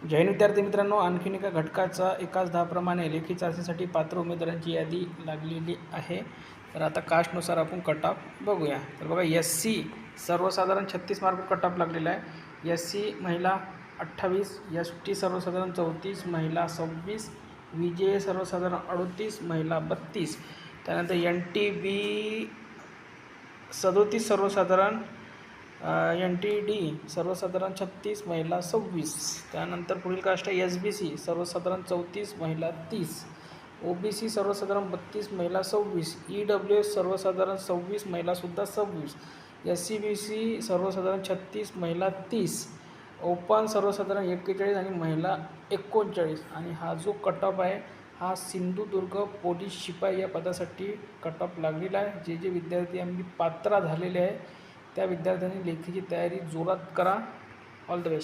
जय हिंद विद्यार्थी मित्रांनो, आणखीन एका घटकाचा एकाच दहाप्रमाणे लेखी चाचणीसाठी पात्र उमेदवारांची यादी लागलेली आहे. तर आता कास्टनुसार आपण कट ऑफ बघूया. तर बघा, SC सर्वसाधारण 36 मार्क कट ऑफ लागलेला आहे. SC महिला 28, ST सर्वसाधारण 34, महिला 26, VJ सर्वसाधारण 38, महिला 32. त्यानंतर NTB 37 सर्वसाधारण, NTD सर्वसाधारण 36, महिला 26. त्यानंतर पुढील कास्ट आहे SBC सर्वसाधारण 34, महिला 30, OBC सर्वसाधारण 32, महिला 26, EWS सर्वसाधारण 26, महिलासुद्धा 26, SCBC सर्वसाधारण 36, महिला 30, ओपन सर्वसाधारण 41 आणि महिला 39. आणि हा जो कट ऑफ आहे हा सिंधुदुर्ग पोलीस शिपाई या पदासाठी कट ऑफ लागलेला आहे. जे विद्यार्थी आम्ही पात्र झालेले आहे त्या विद्यार्थ्यांनी लेखीची तयारी जोरात करा. All the best.